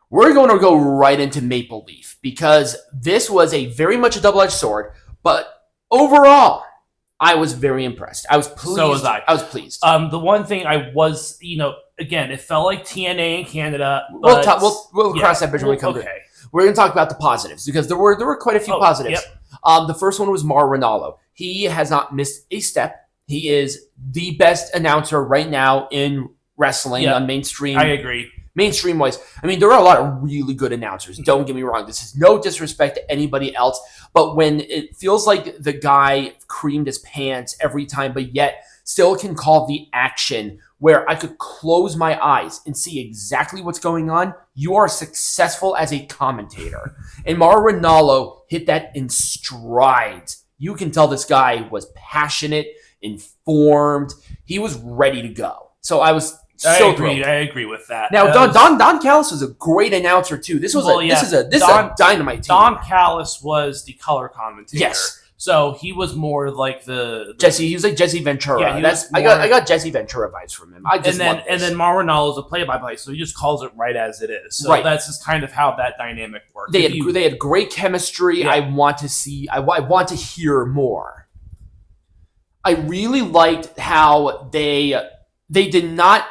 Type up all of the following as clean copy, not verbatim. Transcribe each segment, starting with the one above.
we're going to go right into Maple Leaf because this was a very much a double-edged sword, but overall, I was very impressed. I was pleased. So was I. I was pleased. The one thing I was, again, it felt like TNA in Canada. But we'll cross that bridge when we come to it. We're going to talk about the positives because there were quite a few positives. Yep. The first one was Mauro Ranallo. He has not missed a step. He is the best announcer right now in wrestling on mainstream. I agree. Mainstream wise, I mean, there are a lot of really good announcers. Don't get me wrong. This is no disrespect to anybody else, but when it feels like the guy creamed his pants every time, but yet still can call the action where I could close my eyes and see exactly what's going on, you are successful as a commentator. And Mauro Ranallo hit that in strides. You can tell this guy was passionate, informed. He was ready to go. So I was thrilled. I agree with that. Now, Don Callis was a great announcer too. This is a dynamite team. Don Callis was the color commentator. Yes. So he was more like the Jesse. He was like Jesse Ventura. Yeah, I got Jesse Ventura vibes from him. And then Mauro Ranallo is a play-by-play, so he just calls it right as it is. So that's just kind of how that dynamic works. They had great chemistry. Yeah. I want to hear more. I really liked how they did not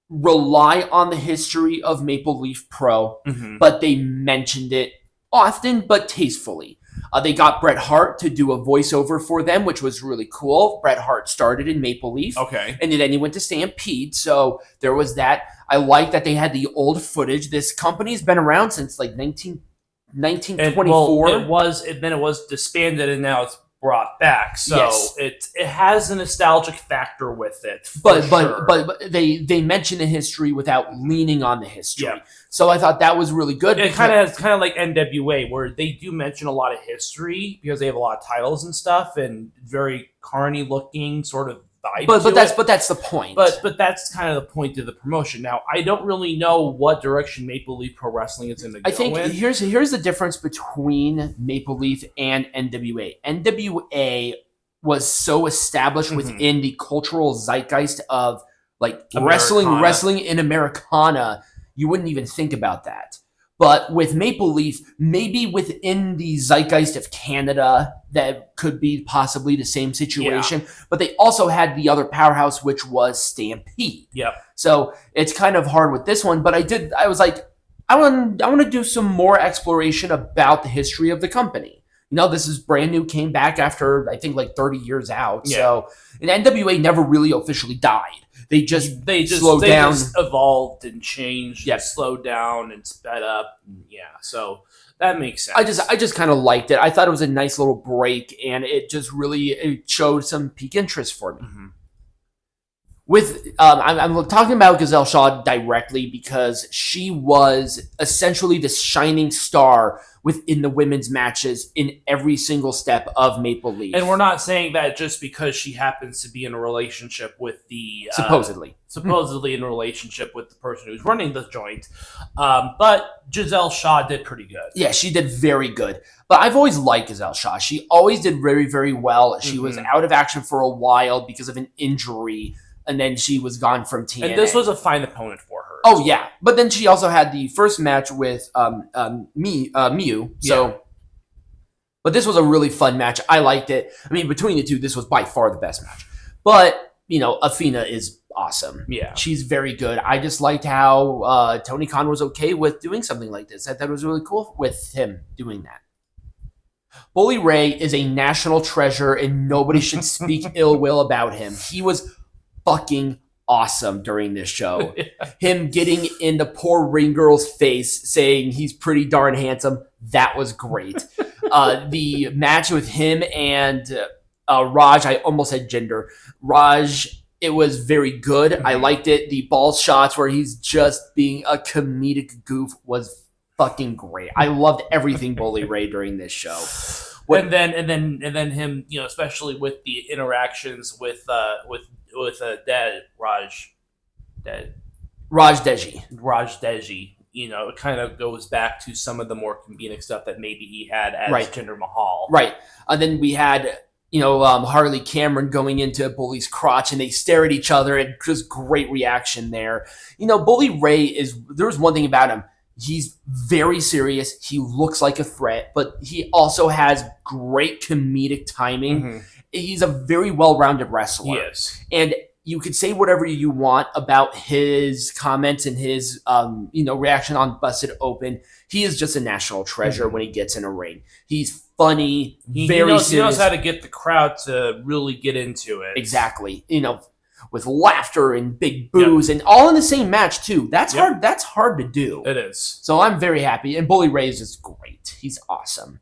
rely on the history of Maple Leaf Pro, but they mentioned it often but tastefully. They got Bret Hart to do a voiceover for them, which was really cool. Bret Hart started in Maple Leaf. Okay. And then he went to Stampede, so there was that. I like that they had the old footage. This company's been around since like 1924. It was disbanded and now it's brought back, so it has a nostalgic factor with it. But they mention the history without leaning on the history. Yeah. So I thought that was really good. It kind of like NWA, where they do mention a lot of history because they have a lot of titles and stuff, and very carny looking sort of vibe. But that's the point. But that's kind of the point of the promotion. Now I don't really know what direction Maple Leaf Pro Wrestling is going to go. I think here's the difference between Maple Leaf and NWA. NWA was so established within the cultural zeitgeist of like wrestling in Americana, you wouldn't even think about that. But with Maple Leaf, maybe within the zeitgeist of Canada, that could be possibly the same situation. Yeah. But they also had the other powerhouse, which was Stampede. Yep. So it's kind of hard with this one. But I was like, I want to do some more exploration about the history of the company. This is brand new, came back after, I think, like 30 years out. Yeah. So, and NWA never really officially died. They just slowed down. They just evolved and changed and slowed down and sped up. Yeah, so that makes sense. I just kind of liked it. I thought it was a nice little break, and it showed some peak interest for me. Mm-hmm. I'm talking about Gisele Shaw directly because she was essentially the shining star within the women's matches in every single step of Maple Leaf. And we're not saying that just because she happens to be in a relationship with the... supposedly in a relationship with the person who's running the joint. But Gisele Shaw did pretty good. Yeah, she did very good. But I've always liked Gisele Shaw. She always did very, very well. She was out of action for a while because of an injury, and then she was gone from TNA. And this was a fine opponent for her. Oh, yeah. But then she also had the first match with Miyu. So, but this was a really fun match. I liked it. I mean, between the two, this was by far the best match. But, Athena is awesome. Yeah. She's very good. I just liked how Tony Khan was okay with doing something like this. I thought it was really cool with him doing that. Bully Ray is a national treasure, and nobody should speak ill will about him. He was fucking awesome during this show. Him getting in the poor ring girl's face saying he's pretty darn handsome, that was great. The match with him and Raj, I almost said gender. Raj, it was very good. I liked it. The ball shots where he's just being a comedic goof was fucking great. I loved everything Bully Ray during this show. And then him, especially with the interactions with Raj Deji. It kind of goes back to some of the more comedic stuff that maybe he had as Jinder Mahal. Right. And then we had, Harley Cameron going into Bully's crotch, and they stare at each other, and just great reaction there. Bully Ray there was one thing about him. He's very serious. He looks like a threat, but he also has great comedic timing. He's a very well-rounded wrestler. Yes. And you could say whatever you want about his comments and his reaction on Busted Open. He is just a national treasure when he gets in a ring. He's funny, very serious. He knows how to get the crowd to really get into it. Exactly. With laughter and big boos and all in the same match too. That's hard. That's hard to do. It is. So I'm very happy. And Bully Ray is just great. He's awesome.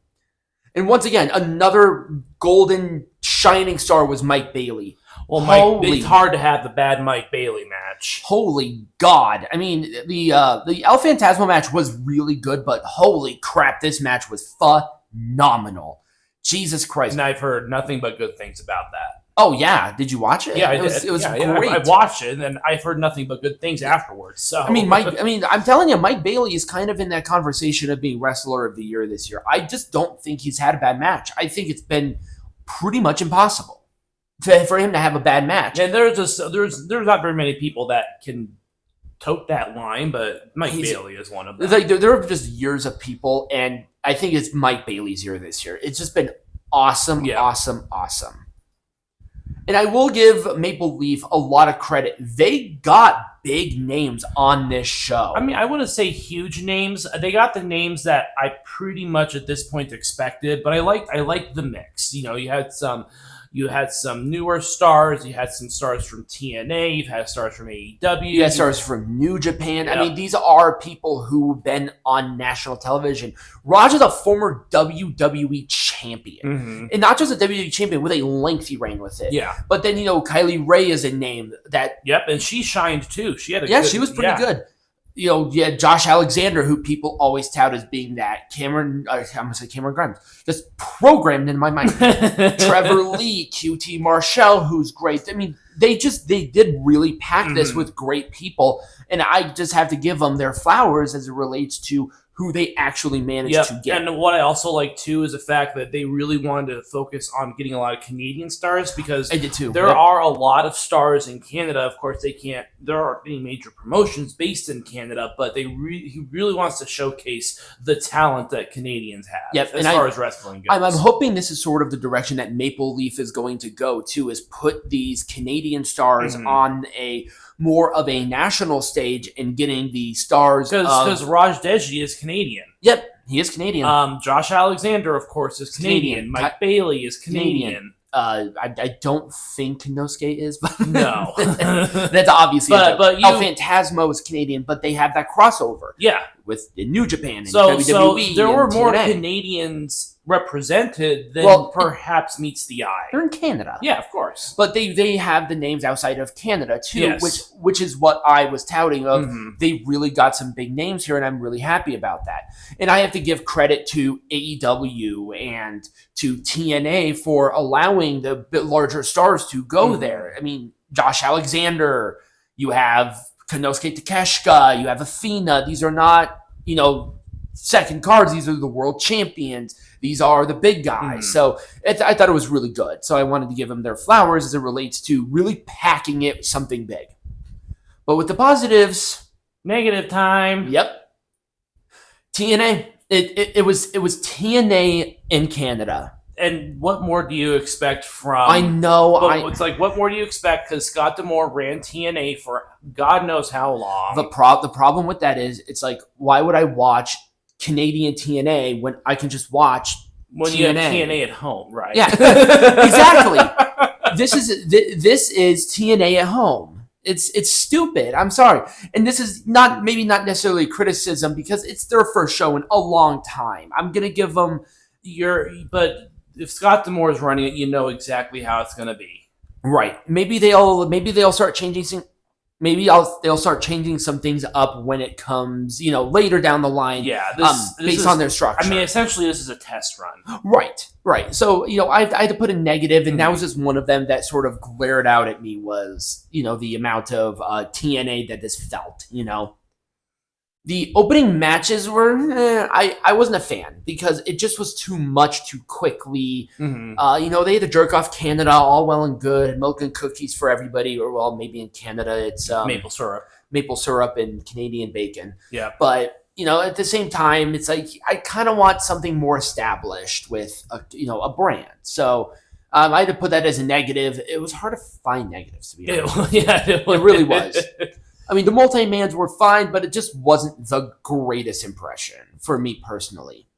And once again, another golden shining star was Mike Bailey. Well, it's hard to have the bad Mike Bailey match. Holy God. I mean, the El Phantasmo match was really good, but holy crap, this match was phenomenal. Jesus Christ. And I've heard nothing but good things about that. Oh, yeah. Did you watch it? Yeah, it was great. I watched it, and I've heard nothing but good things afterwards. So I'm telling you, Mike Bailey is kind of in that conversation of being Wrestler of the Year this year. I just don't think he's had a bad match. I think it's been pretty much impossible for him to have a bad match. And there's not very many people that can tote that line, but Mike Bailey is one of them. Like there are just years of people, and I think it's Mike Bailey's year this year. It's just been awesome, awesome. And I will give Maple Leaf a lot of credit. They got big names on this show. I mean, I wouldn't say huge names. They got the names that I pretty much at this point expected, but I liked the mix. You had some newer stars. You had some stars from TNA. You've had stars from AEW. You had stars from New Japan. Yep. I mean, these are people who've been on national television. Raj is a former WWE champion. And not just a WWE champion with a lengthy reign with it. Yeah. But then, Kylie Ray is a name that... Yep, and she shined too. She had she was pretty good. You had Josh Alexander, who people always tout as being that Cameron Grimes, just programmed in my mind. Trevor Lee, QT Marshall, who's great. I mean, they did really pack this with great people, and I just have to give them their flowers as it relates to who they actually managed to get. And what I also like too is the fact that they really wanted to focus on getting a lot of Canadian stars, because I did too. There are a lot of stars in Canada. Of course, there aren't any major promotions based in Canada, but he really wants to showcase the talent that Canadians have as far as wrestling goes. I'm hoping this is sort of the direction that Maple Leaf is going to go too, is put these Canadian stars on more of a national stage and getting the stars. Because Raj Deji is Canadian. Yep, he is Canadian. Josh Alexander, of course, is Canadian. Mike Bailey is Canadian. I don't think Konsuke is, but no, that's obviously. But El Phantasmo is Canadian, but they have that crossover. Yeah, with New Japan and WWE. So there were more TNA. Canadians represented than perhaps meets the eye. They're in Canada. Yeah, of course. But they have the names outside of Canada too, which is what I was touting of. They really got some big names here, and I'm really happy about that. And I have to give credit to AEW and to TNA for allowing the bit larger stars to go there. I mean, Josh Alexander, you have Konsuke Takeshita, you have Athena. These are not, second cards. These are the world champions. These are the big guys. So I thought it was really good. So I wanted to give them their flowers as it relates to really packing it with something big. But with the positives... Negative time. Yep. TNA. It was TNA in Canada. And what more do you expect from... I know. It's like, what more do you expect? Because Scott D'Amore ran TNA for God knows how long. The problem with that is, it's like, why would I watch Canadian TNA when I can just watch TNA? You have TNA at home, right? Yeah, exactly. This is TNA at home. It's stupid. I'm sorry, and this is not necessarily criticism, because it's their first show in a long time. I'm gonna give them but if Scott D'Amore is running it, you know exactly how it's gonna be. Right. Maybe they'll start changing some. They'll start changing some things up when it comes, later down the line. Yeah, based on their structure. I mean, essentially, this is a test run. Right. So, I had to put a negative, and that was just one of them that sort of glared out at me was, the amount of TNA that this felt, The opening matches were, I wasn't a fan, because it just was too much too quickly. They had to jerk off Canada, all well and good, milk and cookies for everybody, or maybe in Canada it's maple syrup and Canadian bacon. Yeah. But at the same time, it's like I kind of want something more established with a brand. So I had to put that as a negative. It was hard to find negatives, to be honest. It really was. I mean, the multi-mans were fine, but it just wasn't the greatest impression for me personally.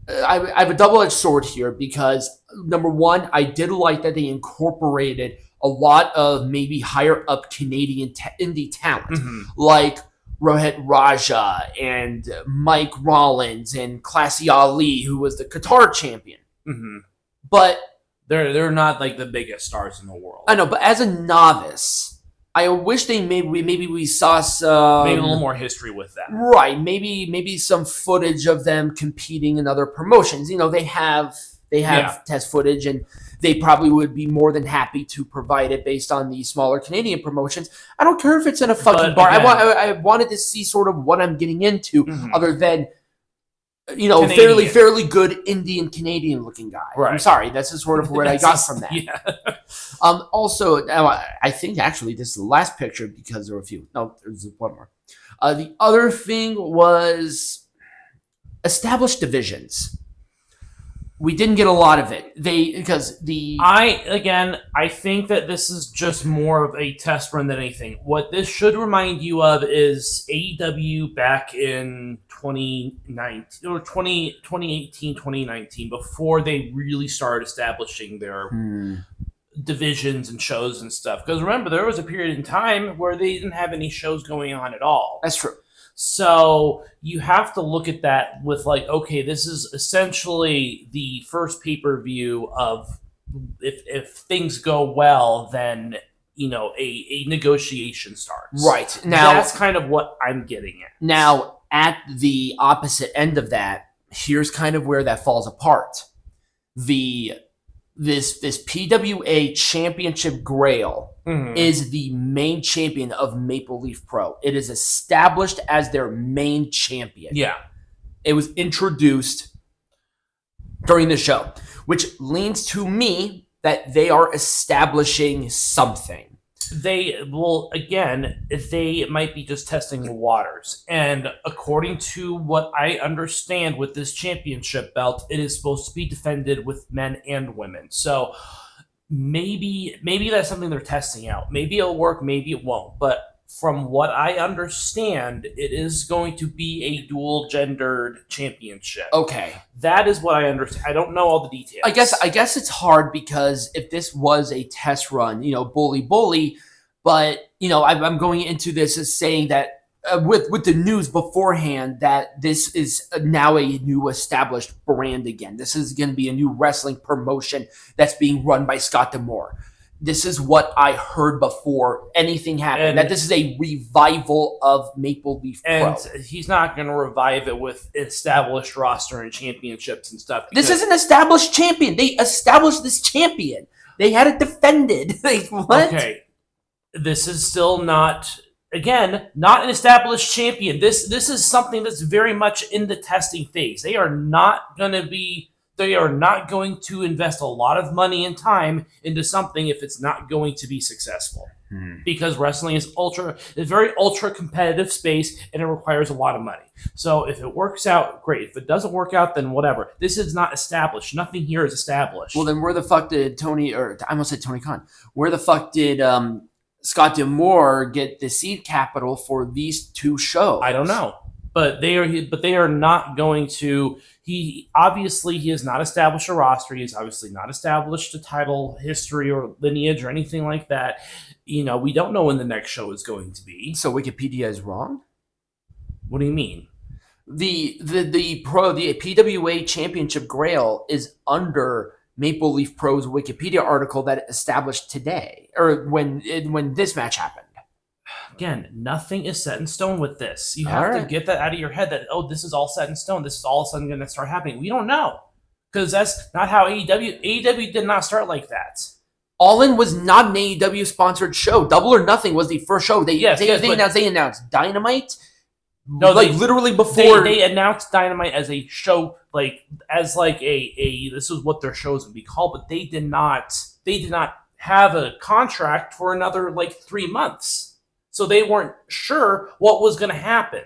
I have a double-edged sword here because, number one, I did like that they incorporated a lot of maybe higher-up Canadian indie talent, like Rohit Raja and Mike Rollins and Classy Ali, who was the Qatar champion. But they're not like the biggest stars in the world. I know, but as a novice, I wish they maybe we saw some maybe a little more history with them. Right, maybe some footage of them competing in other promotions. They have test footage, and they probably would be more than happy to provide it based on the smaller Canadian promotions. I don't care if it's in a fucking bar. Again, I wanted to see sort of what I'm getting into, other than Canadian. fairly good Indian Canadian looking guy. Right. I'm sorry, that's just sort of what I got from that. Yeah. Also, I think actually this is the last picture because there were a few. No, there's one more. The other thing was established divisions. We didn't get a lot of it. I think that this is just more of a test run than anything. What this should remind you of is AEW back in 2019 or 2018, 2019, before they really started establishing their divisions and shows and stuff. Because remember, there was a period in time where they didn't have any shows going on at all. That's true. So you have to look at that with like, okay, this is essentially the first pay-per-view of if things go well, then a negotiation starts. Right. Now that's kind of what I'm getting at. Now, at the opposite end of that, here's kind of where that falls apart. This PWA Championship Grail is the main champion of Maple Leaf Pro. It is established as their main champion. Yeah. It was introduced during the show, which leans to me that they are establishing something. They might be just testing the waters. And according to what I understand with this championship belt, it is supposed to be defended with men and women. So maybe that's something they're testing out. Maybe it'll work, maybe it won't. But from what I understand, it is going to be a dual-gendered championship. Okay. That is what I understand. I don't know all the details. I guess it's hard because if this was a test run, bully, but, I'm going into this as saying that with the news beforehand that this is now a new established brand again. This is going to be a new wrestling promotion that's being run by Scott D'Amore. This is what I heard before anything happened, that this is a revival of Maple Leaf Pro. And he's not going to revive it with established roster and championships and stuff. This is an established champion. They established this champion. They had it defended. Like, what? Okay. This is still not an established champion. This is something that's very much in the testing phase. They are not going to invest a lot of money and time into something if it's not going to be successful. Because wrestling is very ultra competitive space, and it requires a lot of money. So if it works out, great. If it doesn't work out, then whatever. This is not established. Nothing here is established. Well, then where the fuck did Tony Khan? Where the fuck did Scott D'Amore get the seed capital for these two shows? I don't know. But they are not going to. He has not established a roster. He's obviously not established a title history or lineage or anything like that. We don't know when the next show is going to be. So Wikipedia is wrong? What do you mean? The PWA Championship Grail is under Maple Leaf Pro's Wikipedia article that established today, or when this match happened. Again, nothing is set in stone with this. You have to get that out of your head that, this is all set in stone. This is all of a sudden going to start happening. We don't know. Because that's not how AEW did not start like that. All In was not an AEW sponsored show. Double or Nothing was the first show. They announced Dynamite. No, literally before they announced Dynamite as a show, this is what their shows would be called, but they did not have a contract for another 3 months. So they weren't sure what was going to happen.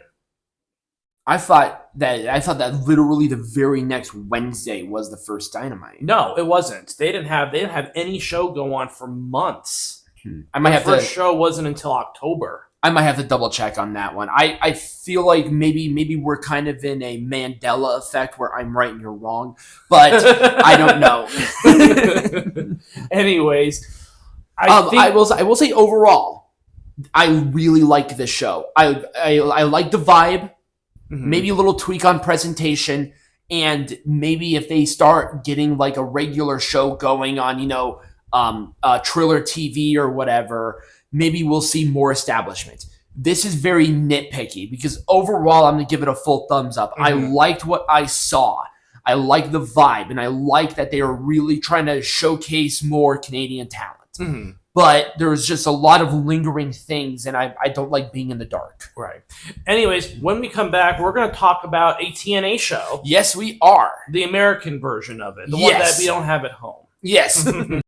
I thought that literally the very next Wednesday was the first Dynamite. No, it wasn't. They didn't have any show go on for months. I might have the first show wasn't until October. I might have to double check on that one. I feel like maybe we're kind of in a Mandela effect where I'm right and you're wrong, but I don't know. Anyways, I will say overall, I really liked this show. I like the vibe. Mm-hmm. Maybe a little tweak on presentation, and maybe if they start getting like a regular show going on, Triller TV or whatever, maybe we'll see more establishment. This is very nitpicky because overall, I'm going to give it a full thumbs up. Mm-hmm. I liked what I saw. I like the vibe, and I like that they are really trying to showcase more Canadian talent. Mm-hmm. But there's just a lot of lingering things, and I don't like being in the dark. Right. Anyways, when we come back, we're going to talk about a TNA show. Yes, we are. The American version of it. The one that we don't have at home. Yes.